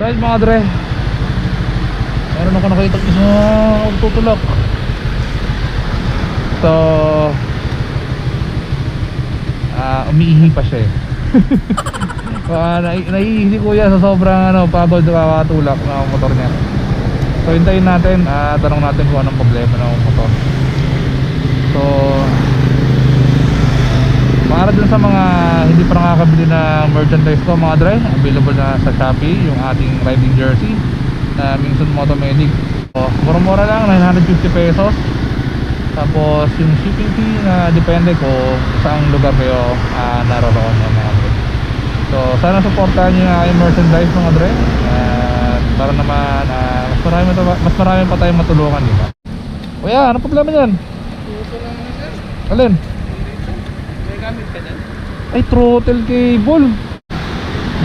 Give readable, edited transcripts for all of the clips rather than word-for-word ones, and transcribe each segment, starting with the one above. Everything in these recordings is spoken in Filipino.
Alright mga dre, meron ako nakita isang tutulak. So umiihi pa siya eh. Naiihi si kuya sa sobrang pagod kakatulak ng motor niya. So hintayin natin, tanong natin kung anong problema ng motor. So para dun sa mga hindi pa nakakabili ng merchandise ko mga dre, available na sa Shopee yung ating riding jersey na Mingson Motomedic. So mura-mura lang, 950 pesos. Tapos yung shipping fee na depende kung saang lugar kayo naroon mga dre. So sana supportahan nyo yung aking merchandise mga dre, para naman mas marami pa tayong matulungan, di ba? Kuya, ano problema niyan? Alin? Ay, throttle cable.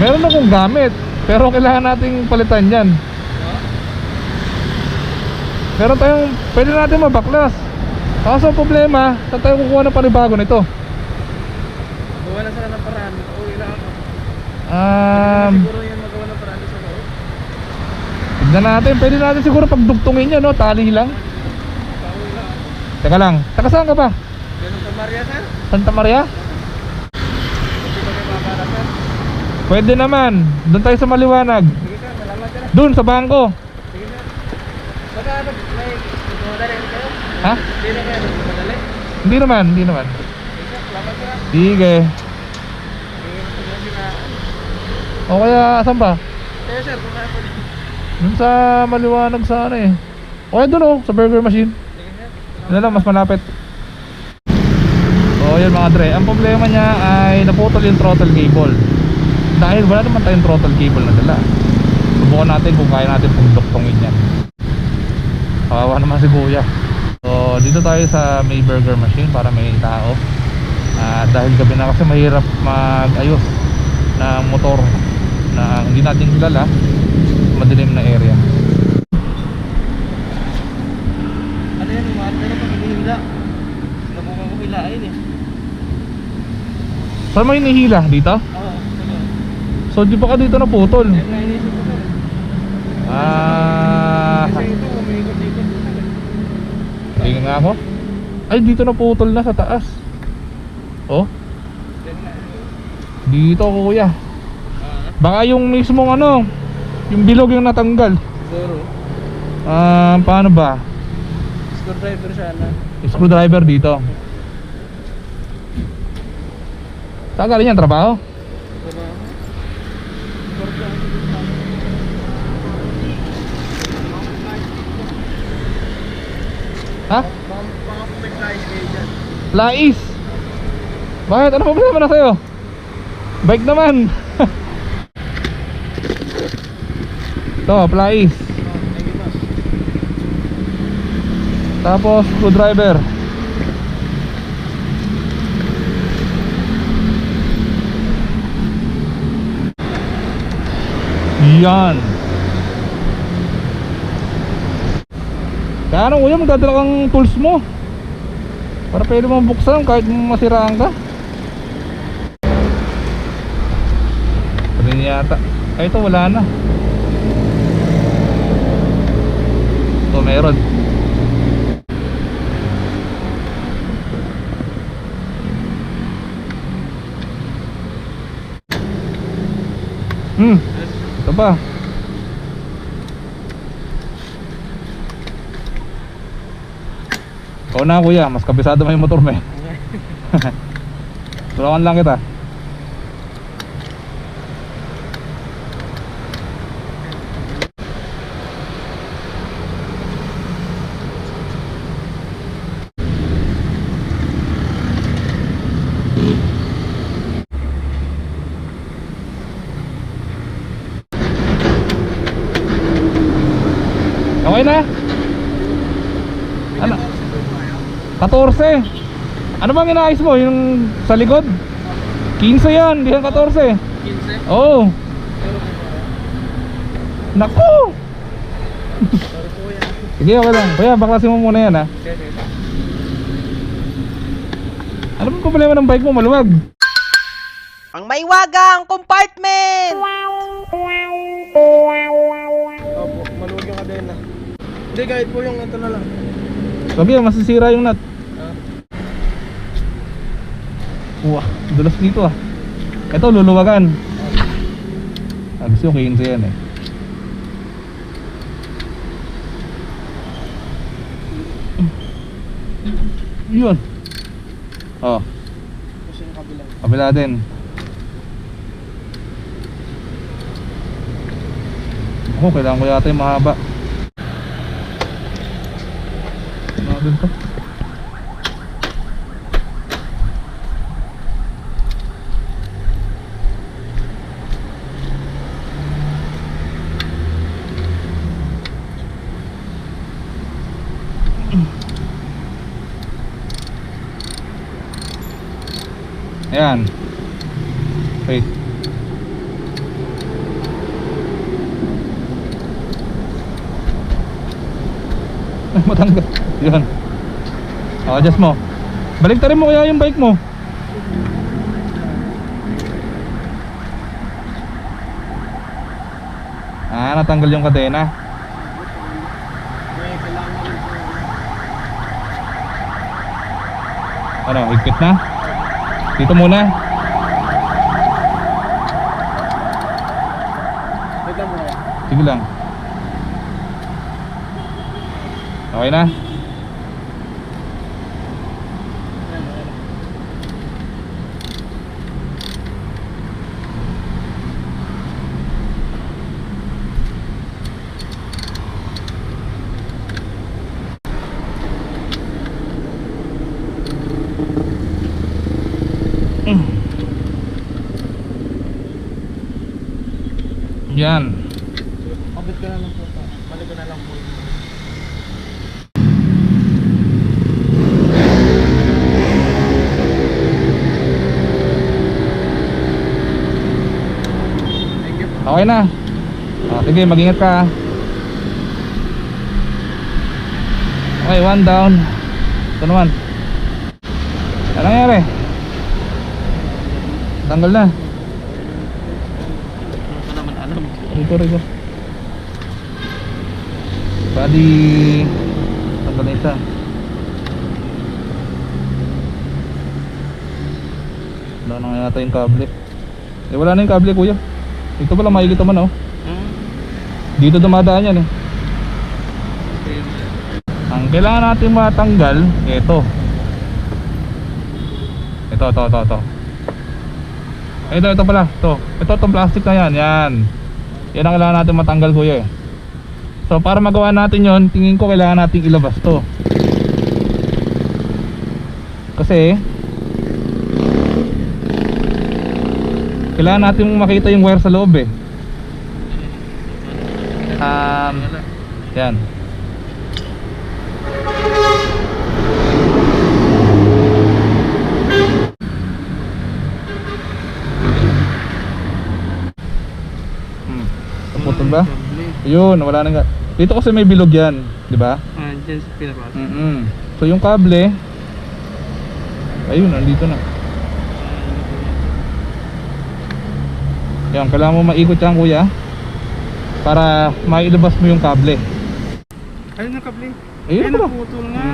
Meron akong gamit, pero kailangan nating palitan yan. Meron tayong, pwede natin mabaklas. Kaso ang problema, saan tayo kukuha ng panibago nito? Gawa na sila ng paraan. Uwi lang ako. Siguro yan magawa ng paraan sa loob. Tignan natin, pwede natin siguro pagdugtungin yan, no? Tali lang. Pauwi lang. Teka lang, taga saan ka ba? Santa Maria, sir? Santa Maria? Hindi ba kayo mabara, sir? Pwede naman, doon tayo sa Maliwanag. Sige, sir. Malaman ka na. Doon sa bangko. Sige, sir. Baka may madali kayo? Ha? Hindi na kayo madali? Hindi naman. Sige, sir. Salamat, sir. Sige. O kaya, saan ba? Kaya, sir, kung kaya po. Doon sa Maliwanag sa ano eh. O kaya doon sa burger machine. Sige, sir. Yun lang, mas malapit. So yun mga dre, ang problema niya ay naputol yung throttle cable. Dahil wala naman tayong throttle cable na dala. Subukan natin kung kaya natin pagduktongin yan. Kawawa naman si kuya. So dito tayo sa may burger machine para may tao. Dahil gabi na kasi mahirap mag-ayos ng motor na hindi natin kilala, madilim na area. Ano yan, yung mga pero pag hinihila. Nabukan ko hilain eh. Saan mo hinihila? Dito? Oo, sige. So di ba ka dito naputol? Yan na inisip ko, sir. Kasi ito, umiikot-ikot. Tingin nga ako. Ay, dito naputol na sa taas. Oh, Yan na. dito kuya. Baka yung mismong yung bilog yung natanggal. Siguro. Paano ba? Screwdriver siya na. Screwdriver dito. Saan galing yan? Trabaho? Ha? Baka kung may flies kayo dyan. Lais. Bakit? Ano problema na sa'yo? Bike naman. Ito, plais. Thank you, boss. Tapos screwdriver. Yan. Kaya kuya, magdadala kang tools mo para pwede mong buksan kahit masiraan ka. Pwede niya yata. Ay, ito wala na. Ito meron. Ito pa. Ikaw na kuya, mas kabisado mo yung motor mo eh. Tulungan lang kita. Okay na? Ano? 14. Ano bang inaayos mo? Yung sa likod? 15 yan, di yan 14. 15? Oo. Naku! Sorry po yan. Sige, okay lang. Kuya, baklasin mo muna yan ha. Sige. Ano bang problema ng bike mo? Maluwag. Ang maiwagang compartment! Opo, maluwag yung kadena. Hindi, kahit po yung ito na lang. Wag yan, masisira yung nut. Ah. Wah, dulas dito ah. Ito, luluwagan. Gusto yung 15 yan eh. Yun. Oh, Kasi yung kabilang. kabila din. Ako, kailangan ko yata yung mahaba. Ano din to? Ayan. Wait. Ay, matanggal. Yun. O, adjust mo. Baliktarin mo kaya yung bike mo. Ah, natanggal yung kadena. May kailangan rin po. Ano, higpit na? Dito muna. Wait lang muna. Sige lang. Okay na? Yan. Abot ko na lang po. Balik ko na lang po. Thank you. Okay na. Sige, mag-ingat ka. Okay, one down. Ito naman. Ano nangyari? Tanggal na. Ano ka naman alam? Rito. Bali, tanggal na isa. Wala na nga yata yung kable. Wala na yung kable, kuya. Dito pala makikita man, oh. Dito dumadaan yan, eh. Ang kailangan natin matanggal, ito. Ito. Ito pala, itong plastic na yan, yan ang kailangan natin matanggal, kuya, eh. So para magawa natin yon, tingin ko kailangan natin ilabas to. Kasi kailangan natin makita yung wire sa loob, eh. Yan. Naputol ba? Yun, wala na nga. Dito kasi may bilog yan, di ba? Dyan sa pinapasok. So yung kable, ayun, nandito na. Yan, kailangan mo maikot yan, kuya, para mailabas mo yung kable. Ayun yung kable. Ayun pala. Naputol nga.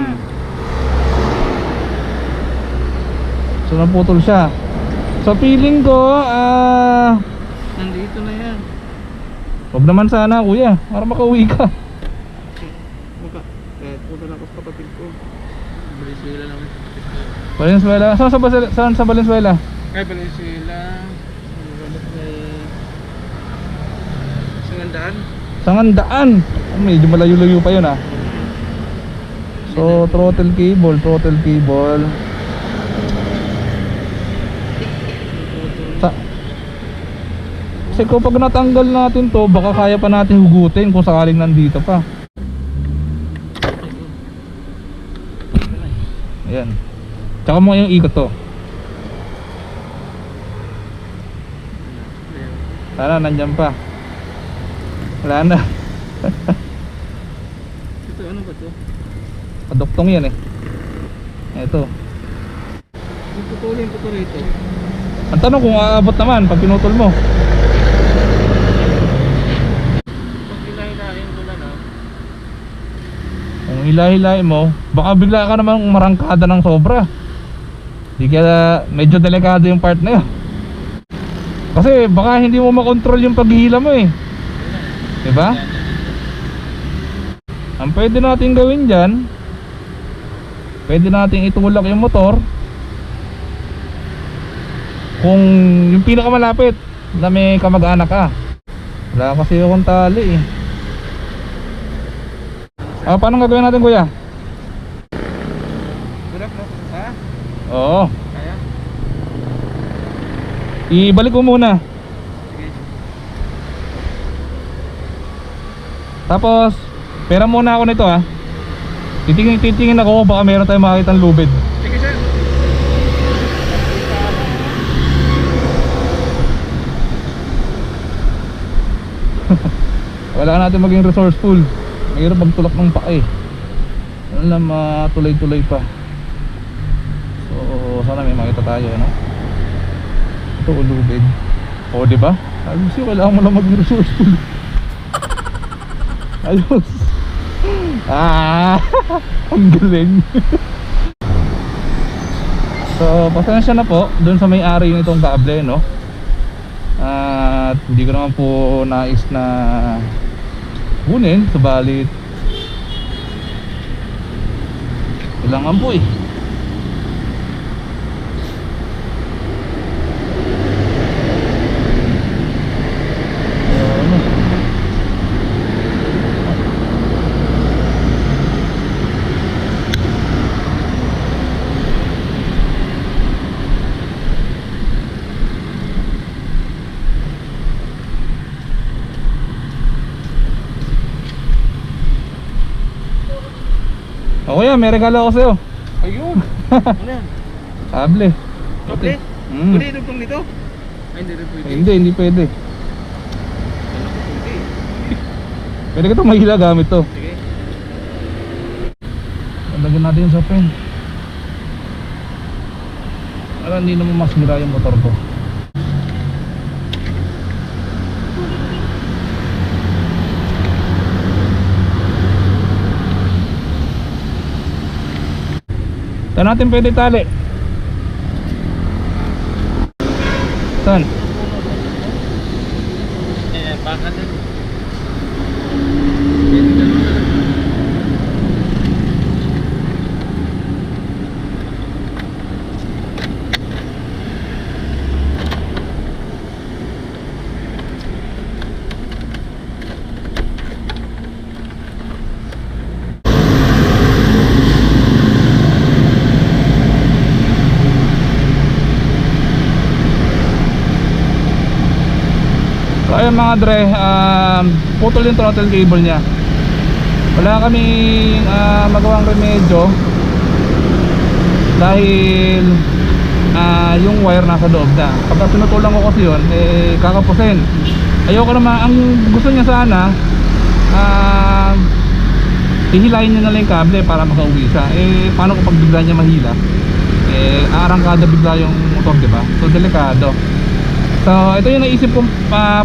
So naputol siya. So feeling ko, Nandito na yan. wag naman sana, kuya, para makauwi ka. Baka, puto na ako sa kapatid ko. Valenzuela lang. Valenzuela? Saan sa Valenzuela? Ay, Valenzuela. Sangandaan. Sangandaan. Medyo malayo-layo pa yun, ah. So throttle cable. Kasi kapag natanggal natin to, baka kaya pa natin hugutin kung sakaling nandito pa. Ayan. Tsaka mo yung ikot to. Sana nandyan pa. Wala na. Ito, ano ba to? Paduktong yan, eh. Ito. Putulin ko to rito. Ang tanong kung aabot naman pag pinutol mo. Kung hila-hilain mo, baka bigla ka namang marangkada ng sobra. Di kaya medyo delikado yung part na yun. Kasi baka hindi mo makontrol yung paghihila mo eh. Diba? Ang pwede natin gawin dyan, pwede natin itulak yung motor. Kung yung pinakamalapit na may kamag-anak ka. Wala kasi akong tali eh. Paano gagawin natin, kuya? Gurap mo? Ha? Oo. Kaya? Ibalik ko muna. Sige. Tapos, pera muna ako nito ha. Titingin ako, baka meron tayong makakita ng lubid. Sige, sir. Wala natin maging resourceful. Mahirap magtulak ng pake. Ano lang, matuloy-tuloy pa. So, sana may makita tayo, no? Ito, ulubid. O, diba? Sabi siya, kailangan mo lang maging resourceful. Ayos. Ang galing. So, pasensya na po dun sa may-ari nitong kable, no? At hindi ko naman po nais na kunin, subalit kailangan po eh. O kuya, may regalo ako sa'yo. Ayun. Ano yan? Kable. Doble? Mm. Pwede idugtong dito? Ay, hindi rin pwede. Hindi pwede. Ano ko pwede? Pwede ka itong mahila gamit to. Sige. Lagyan natin sa pen. Para hindi naman masira yung motor ko. Saan natin pwede tali? Saan? Baka din. So ayun mga dre, putol yung throttle cable nya. Wala kaming magawang remedyo dahil yung wire nasa loob na. Pagka pinutulan ko kasi yun, kakapusin. Ayoko naman, ang gusto niya sana hihilayin niya na lang yung kable para makauwi siya. Paano kapag bigla niya mahila? Arangkada bigla yung motor, diba? So delikado. So ito yung naisip kong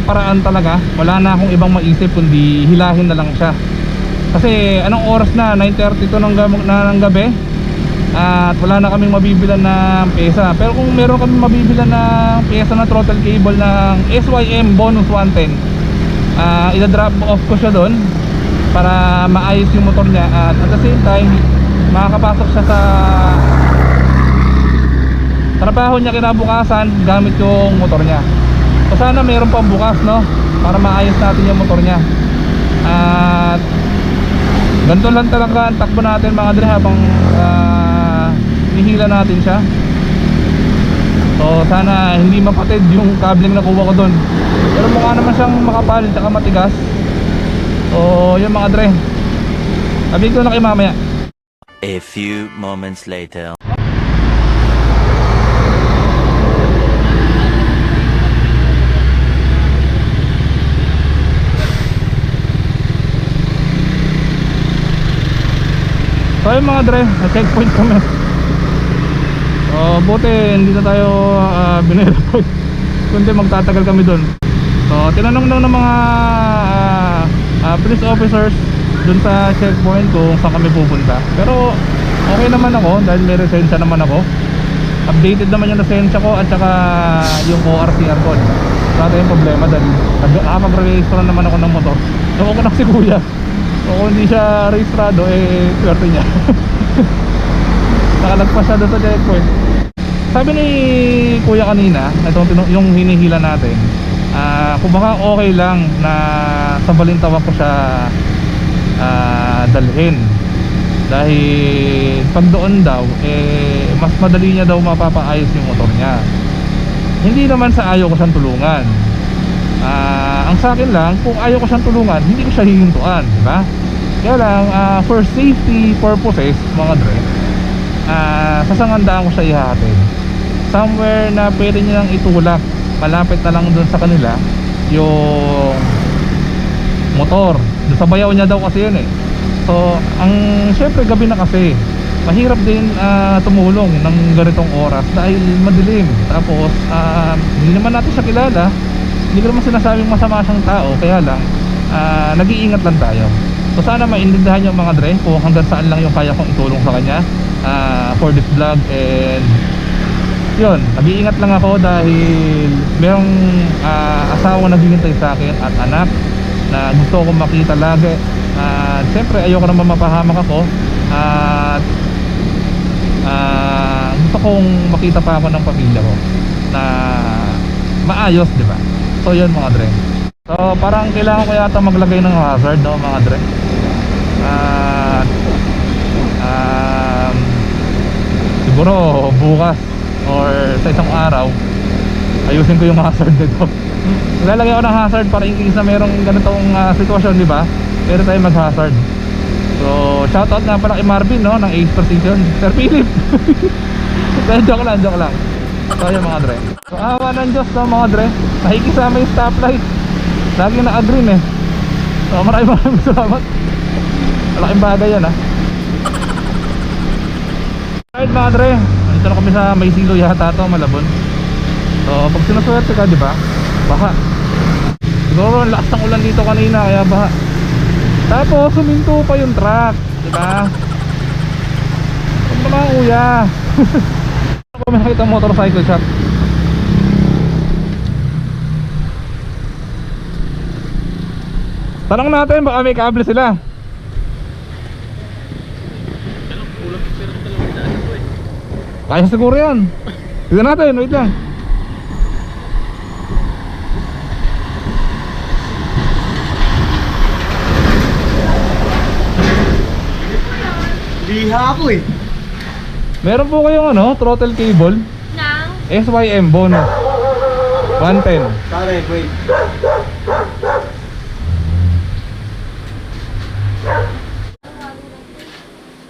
paraan talaga. Wala na akong ibang maisip kundi hilahin na lang siya. Kasi anong oras na? 9:32 ng gabi. At wala na kaming mabibilan ng pyesa. Pero kung meron kaming mabibilan ng pyesa na throttle cable ng SYM bonus 110, ida-drop off ko siya doon para maayos yung motor niya. At the same time, makakapasok siya sa trabaho niya kinabukasan gamit yung motor niya. So sana mayroon pang bukas, no, para maayos natin yung motor niya. At ganito lang talaga ang takbo natin mga dre habang hinihila natin siya. So sana hindi mapatid yung cabling na kuha ko doon. Pero mukha naman siyang makapal at matigas. So yun mga dre, sabihin ko na kayo mamaya. A few moments later. So ayun mga dre, checkpoint kami. So buti hindi na tayo binirapag, kundi magtatagal kami doon. So tinanong lang ng mga police officers dun sa checkpoint kung saan kami pupunta. Pero okay naman ako dahil may lisensya naman ako. Updated naman yung lisensya ko at saka yung ORCR ko. Wala tayong problema dahil nakapag-register naman ako ng motor. Nakuha ko na si kuya. So kung hindi siya registrado, eh swerte niya. Nakalagpas siya doon sa checkpoint. Sabi ni kuya kanina, yung hinihila natin, kung baka okay lang na sa Balintawak ko siya dalhin. Dahil pag doon daw, eh mas madali niya daw mapapaayos yung motor niya. Hindi naman sa ayaw ko siyang tulungan. Ang sa akin lang, kung ayaw ko siyang tulungan, hindi ko siya hihintuan, di ba? Kaya lang, for safety purposes, mga dre, sasangandaan ko siya ihahatid somewhere na pwede nilang itulak. Malapit na lang dun sa kanila yung motor. Dun sa bayaw niya daw kasi yun eh. So, syempre gabi na kasi, mahirap din tumulong ng ganitong oras dahil madilim. Tapos, hindi naman natin siya kilala. Hindi ko naman sinasabing masama siyang tao. Kaya lang, nag-iingat lang tayo. So, sana maintindihan yung mga dre kung hanggang saan lang yung kaya kong itulong sa kanya for this vlog. And yun, nag-iingat lang ako dahil merong asawa naghihintay sa akin at anak na gusto kong makita lagi. Siyempre ayoko naman mapahamak ako at gusto kong makita pa ako ng pamilya ko na maayos, di ba? So yun mga dre. So parang kailangan ko yata maglagay ng hazard, no mga dre. Siguro bukas or sa isang araw ayusin ko yung hazard nito. Lalagay ako ng hazard para in case na merong ganitong sitwasyon, di ba? Pero tayo mag-hazard. So, shoutout nga pala kay Marvin, no, ng Ace Precision. Sir Philip. joke lang. So, yun mga dre. So, awa ng Diyos, no, mga dre. Nakikisama yung stoplight. Lagi naka-green eh. So, maraming salamat. Malaking bagay yan, ha. Alright mga dre, dito na kami sa Maysilo yata to, Malabon. So, pag sinuswerte ka, di ba? Baha. Siguro ang lakas ng ulan dito kanina, kaya baha. Tapos huminto pa yung truck, di ba? Huwag naman kuya. Ako may nakita motorcycle shop. Tanong natin, baka may kable sila. Kaya siguro yan. Tignan natin, wait lang. Liha ako eh. Meron po kayong throttle cable Nang? SYM bonus 110. Sorry, wait.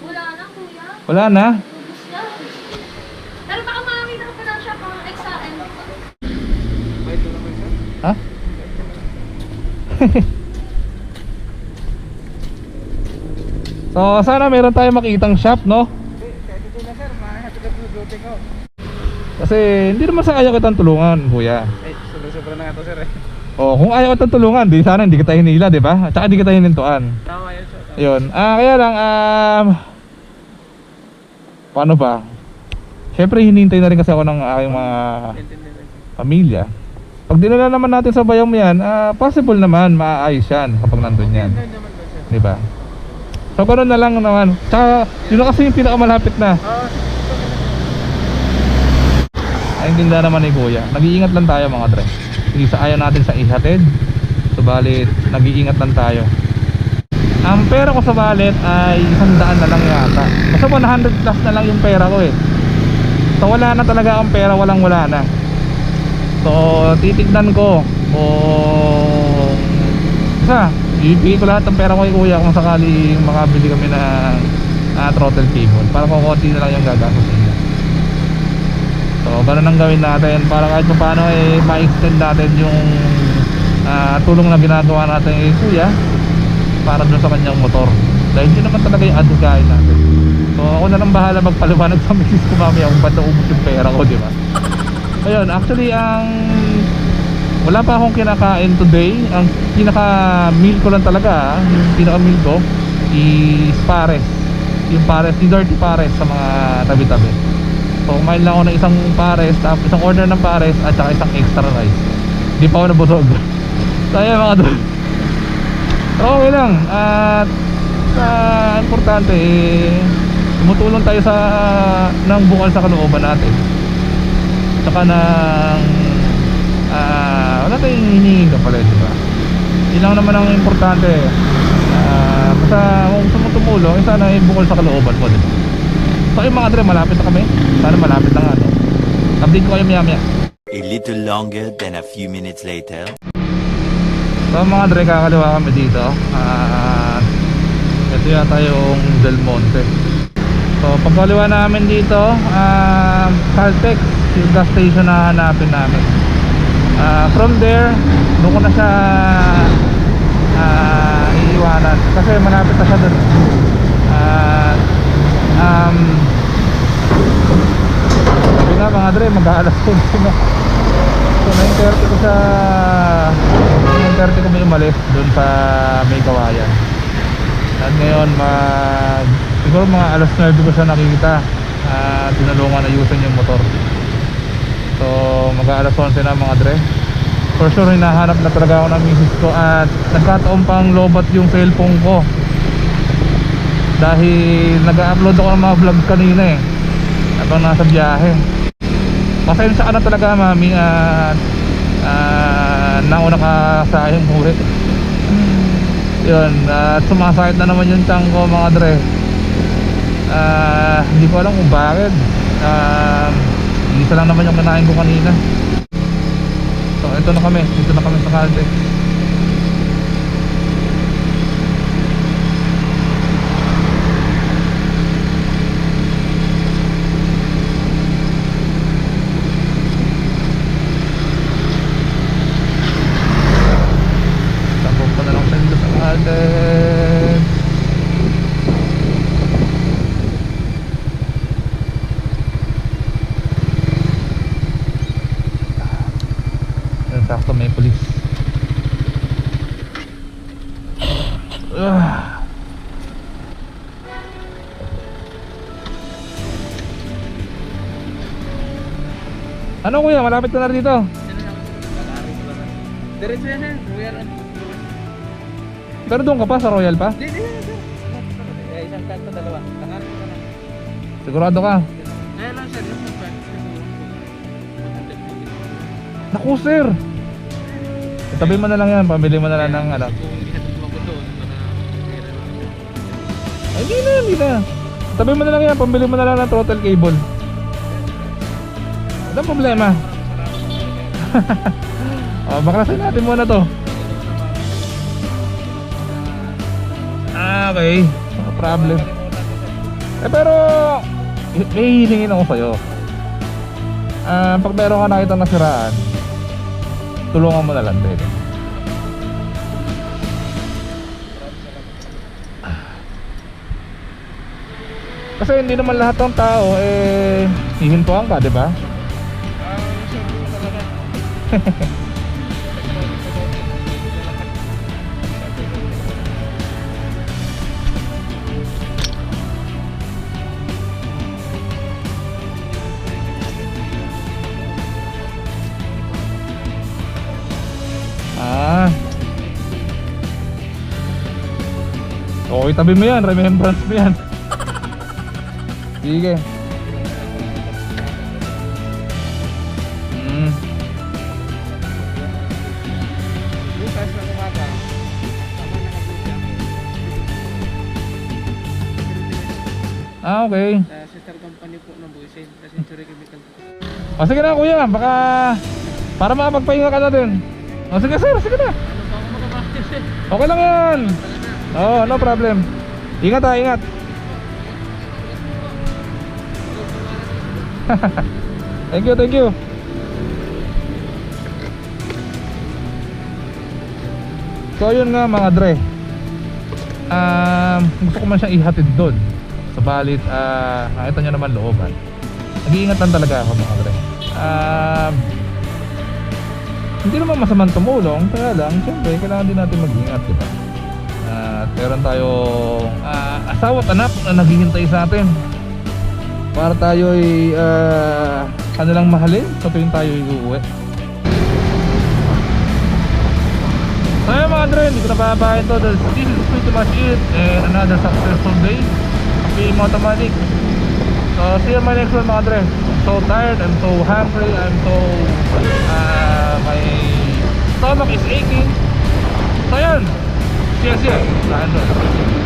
Wala na, kuya. Wala na. Ubus na. Pero baka makakita ko pa ng shop ang XRM. Ha? So sana meron tayong makitang shop, no? Hindi na sir, mahanap yung duty ko. Kasi hindi naman sa ayaw kitang tulungan, kuya. Eh, sobra na nga to sir eh. Oh, kung ayaw kitang tulungan, di sana hindi kita hinila, di ba? At saka hindi kita hinintuan. Tama yun sir. Ayun. Kaya lang paano ba? Siyempre hinihintay na rin kasi ako ng aking mga pamilya. Pag dinala naman natin sa bayang yan, possible naman maayos yan kapag nandun yan. Di ba? So ganoon na lang naman. Tsaka yun na kasi yung pinakamalapit na. Naintindihan naman ni kuya. Nag-iingat lang tayo mga dre. Hindi sa ayaw natin sa ihatid. Subalit nag-iingat lang tayo. Ang pera ko sa wallet ay 100 na lang yata. Basta 100 plus na lang yung pera ko eh. So wala na talaga ang pera, wala na. So titignan ko kung ibigay ko lahat ng pera ko kay kuya kung sakaling makabili kami ng throttle cable para kukunti na lang yung gagastusin niya. So ganun ang gawin natin para kahit paano ma-extend natin yung tulong na ginagawa natin kay kuya para dun sa kanyang motor dahil yun naman talaga yung advocacy natin. So ako na lang bahala magpaliwanag sa misis ko mamaya kung ba't naubos yung pera ko, di ba? Ayun, actually wala pa akong kinakain today. Ang pinaka meal ko lang talaga, yung pinaka meal ko is pares. Yung pares, yung dirty pares sa mga tabi-tabi. So kumain lang ako ng isang pares, tapos isang order ng pares at saka isang extra rice. Di pa ako nabusog. So ayan mga dol. Okay lang. At importante tumutulong tayo sa ng bukal sa kalooban natin. Saka ng wala tayong hinihingin ka pala, diba? Yun lang naman ang importante. Basta kung gusto mo tumulong, sana bukal sa kalooban mo, diba? So yung mga dre, malapit na kami. Sana malapit na nga, no? Update ko kayo maya. A little longer than a few minutes later. So mga dre, kakaliwa kami dito. Ito yata yung Del Monte. So pagkaliwa namin dito, Caltex, yung gas station na hanapin namin. From there, doon ko na siya iiwanan kasi malapit na siya doon. Sabi nga mga dre, mag-aalas 10 na. So 9:30 ko sa 9:30 ko may umalis doon sa may Kawayan. At ngayon siguro mga alas 9 ko siya nakikita. Tinulungan na ayusin yung motor. So mag-aalas 11 na mga dre. For sure hinahanap na talaga ako ng misis ko. At nagkataon pang lobat yung cellphone ko dahil nag-upload ako ng mga vlog kanina habang nasa biyahe. Pasensya ka na talaga mami. At nauna ka sa ayong huli. Yun, at sumasakit na naman yung tiyan ko mga dre. Hindi ko alam kung bakit. Isa lang naman yung kinain ko kanina. So ito na kami, dito na kami sa Caltex. Tapos pa na lang tayo dito sa Caltex. Sakto may pulis. Ano kuya, malapit ka na dito. Diretso yan yan. Royal. Pero doon ka pa sa Royal pa? Di. Isang kanto, dalawa. Tangarin ko na lang. Sigurado ka? Ayan lang sir. Naku sir, itabi mo na lang yan, pamili mo na lang ng ano. Kung hindi natin tumabot doon, Ay, hindi na. Itabi mo na lang yan, pamili mo na lang ng throttle cable. Walang problema. Baklasin natin muna to. Okay, no problem. Pero may hilingin ako sa'yo. Pag meron ka nakita nasiraan, tulungan mo na lang din. Kasi hindi naman lahat ng tao hihintuan ka, di ba? Okay, tabi mo yan, remembrance mo yan. Sige. bukas na umaga. Tama na kabuti. Okay. Sister company po ng Buisin, sa Century Chemical. Sige na kuya, baka para makapagpahinga ka na din. Sige sir, sige na. Ano pa ako makapaktis eh? Okay lang yan. No problem. Ingat ha, ingat. Thank you. So yun nga mga dre. Gusto ko man siyang ihatid doon. Sabalit, nakita nyo naman looban. Nag-iingat lang talaga ako mga dre. Hindi naman masamang tumulong, kaya lang, siyempre, kailangan din natin mag-ingat, diba? At meron tayong asawa at anak na naghihintay sa atin para tayo ay kanilang mahalin sa tuwing tayo ay uuwi. So yun mga Dre, hindi ko na papahin to. This is pretty much it. And another successful day. PM Automatic. So see you in my next one mga Dre. I'm so tired, I'm so hungry, I'm so my stomach is aching. So yun, see ya. Saan doon?